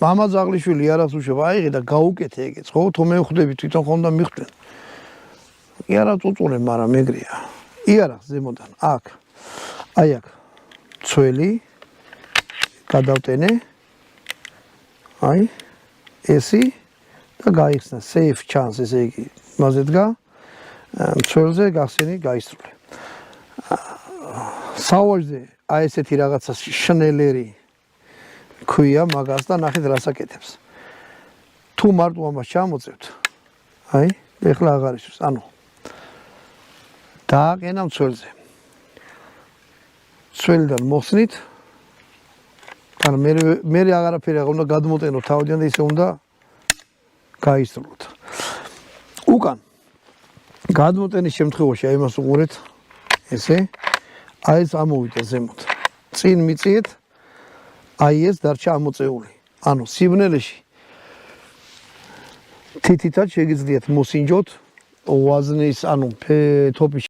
მამა ზაღლიშვილი არას უშვებ აიღე და გაუკეთე ეგეც ხო თუ მე ხვდები თვითონ ხომ და მიხვდნენ კი არა წუწუნე მაგრამ ეგრეა იარა ზემოდან აქ აი აქ წველი გადავტენე აი ესი და გაიხსნა safe chance ესე იგი მასე დგა წველზე გახსენი გაისრულე საوجზე აი ესეთი რაღაცა შნელერი ქვია მაგას და ნახეთ რას აკეთებს თუ მარტო ამას ჩამოწევთ აი ეხლა აღარ ისვს ანუ დააყენა მცველზე მცველიდან მოხსნით ან მე აღარაფერი აღარ უნდა გადმოტენო თავიდან და ისე უნდა გაისრულოთ უკან გადმოტენის შემთხვევაში აი მას უყურეთ ესე აი ეს ამოვიდა ზემოთ წინ მიწიეთ აი ეს დარჩა ამოწეული ანუ სიბნელეში თითითად შეგიძლიათ მოსინჯოთ ვაზნის ანუ თოპის